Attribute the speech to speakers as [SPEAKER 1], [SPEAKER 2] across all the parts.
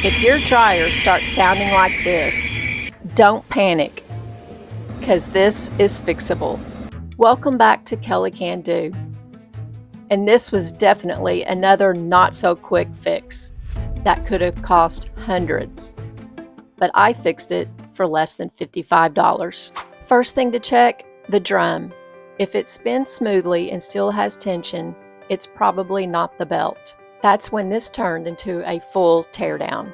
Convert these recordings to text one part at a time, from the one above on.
[SPEAKER 1] If your dryer starts sounding like this, don't panic, because this is fixable. Welcome back to Kellie Can Do. And this was definitely another not so quick fix that could have cost hundreds. But I fixed it for less than $55. First thing to check, the drum. If it spins smoothly and still has tension, it's probably not the belt. That's when this turned into a full teardown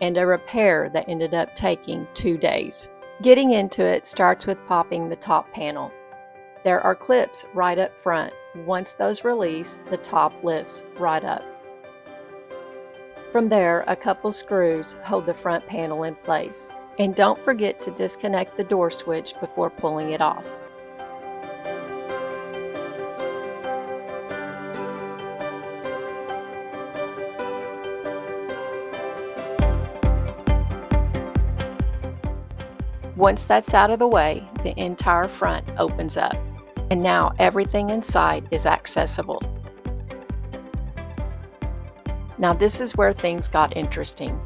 [SPEAKER 1] and a repair that ended up taking 2 days. Getting into it starts with popping the top panel. There are clips right up front. Once those release, the top lifts right up. From there, a couple screws hold the front panel in place. And don't forget to disconnect the door switch before pulling it off. Once that's out of the way, the entire front opens up. And now everything inside is accessible. Now this is where things got interesting.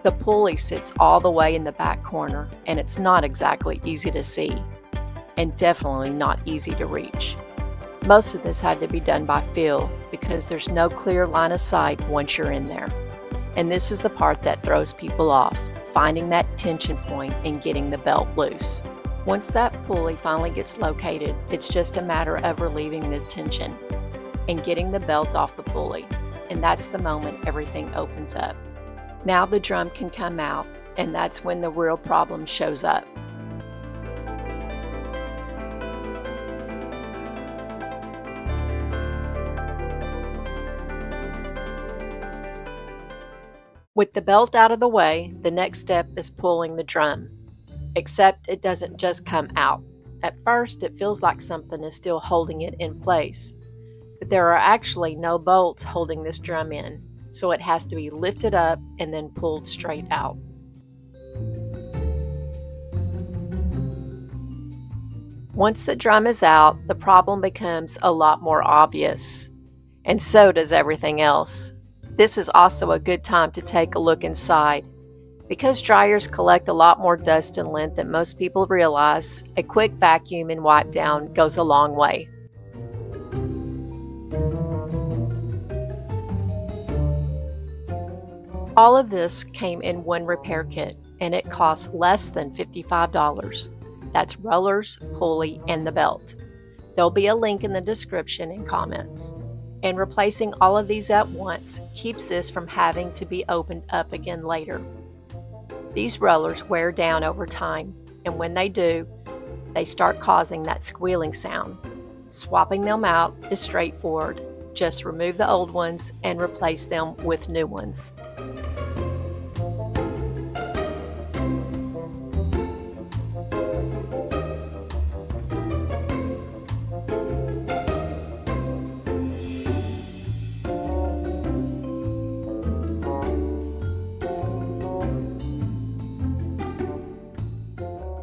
[SPEAKER 1] The pulley sits all the way in the back corner, and it's not exactly easy to see, and definitely not easy to reach. Most of this had to be done by feel because there's no clear line of sight once you're in there. And this is the part that throws people off, finding that tension point and getting the belt loose. Once that pulley finally gets located, it's just a matter of relieving the tension and getting the belt off the pulley. And that's the moment everything opens up. Now the drum can come out, and that's when the real problem shows up. With the belt out of the way, the next step is pulling the drum. Except it doesn't just come out. At first, it feels like something is still holding it in place. But there are actually no bolts holding this drum in, so it has to be lifted up and then pulled straight out. Once the drum is out, the problem becomes a lot more obvious, and so does everything else. This is also a good time to take a look inside. Because dryers collect a lot more dust and lint than most people realize, a quick vacuum and wipe down goes a long way. All of this came in one repair kit, and it costs less than $55. That's rollers, pulley, and the belt. There'll be a link in the description and comments. And replacing all of these at once keeps this from having to be opened up again later. These rollers wear down over time, and when they do, they start causing that squealing sound. Swapping them out is straightforward. Just remove the old ones and replace them with new ones.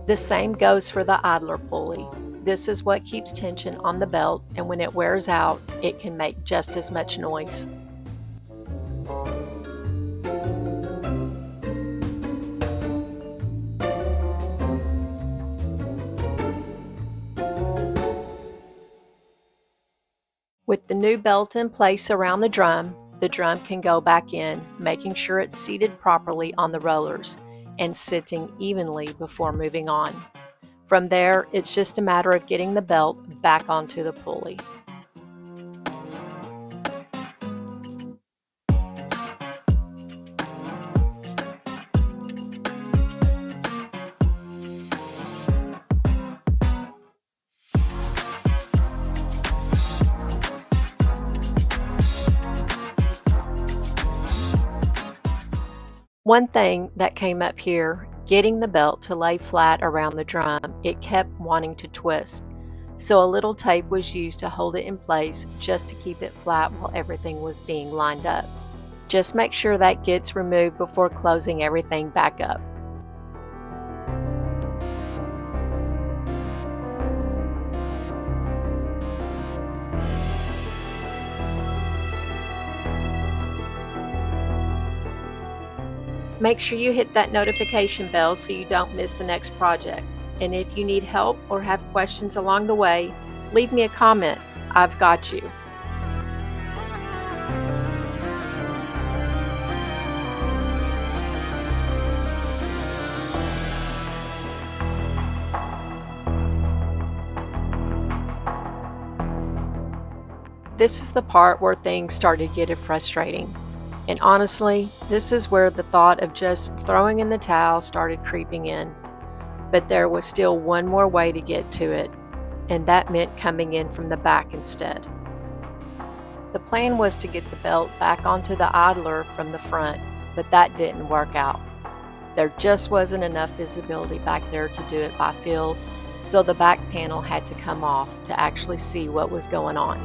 [SPEAKER 1] The same goes for the idler pulley. This is what keeps tension on the belt, and when it wears out, it can make just as much noise. With the new belt in place around the drum can go back in, making sure it's seated properly on the rollers and sitting evenly before moving on. From there, it's just a matter of getting the belt back onto the pulley. One thing that came up here, getting the belt to lay flat around the drum, it kept wanting to twist. So a little tape was used to hold it in place just to keep it flat while everything was being lined up. Just make sure that gets removed before closing everything back up. Make sure you hit that notification bell so you don't miss the next project. And if you need help or have questions along the way, leave me a comment. I've got you. This is the part where things started getting frustrating. And honestly, this is where the thought of just throwing in the towel started creeping in. But there was still one more way to get to it, and that meant coming in from the back instead. The plan was to get the belt back onto the idler from the front, but that didn't work out. There just wasn't enough visibility back there to do it by feel, so the back panel had to come off to actually see what was going on.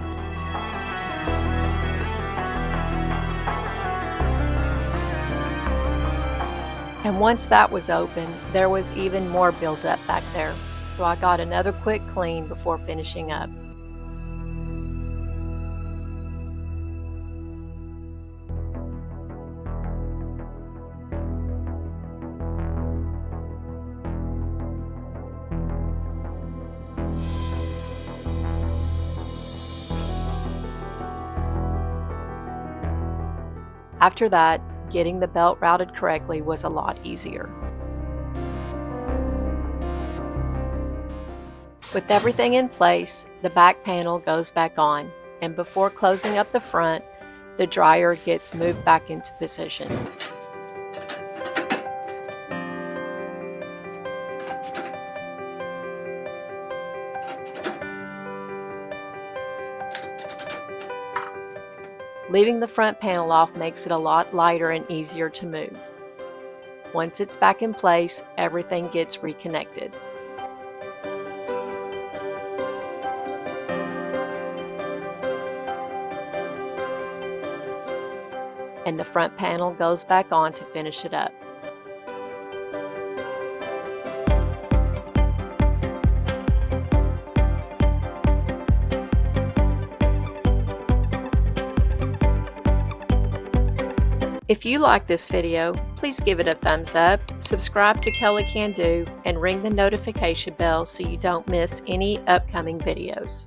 [SPEAKER 1] And once that was open, there was even more buildup back there, so I got another quick clean before finishing up. After that, getting the belt routed correctly was a lot easier. With everything in place, the back panel goes back on, and before closing up the front, the dryer gets moved back into position. Leaving the front panel off makes it a lot lighter and easier to move. Once it's back in place, everything gets reconnected. And the front panel goes back on to finish it up. If you like this video, please give it a thumbs up, subscribe to Kellie Can Do, and ring the notification bell so you don't miss any upcoming videos.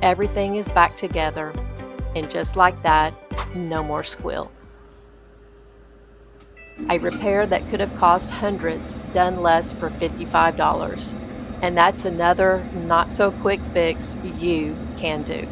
[SPEAKER 1] Everything is back together, and just like that, no more squeal. A repair that could have cost hundreds, done less for $55. And that's another not so quick fix you can do.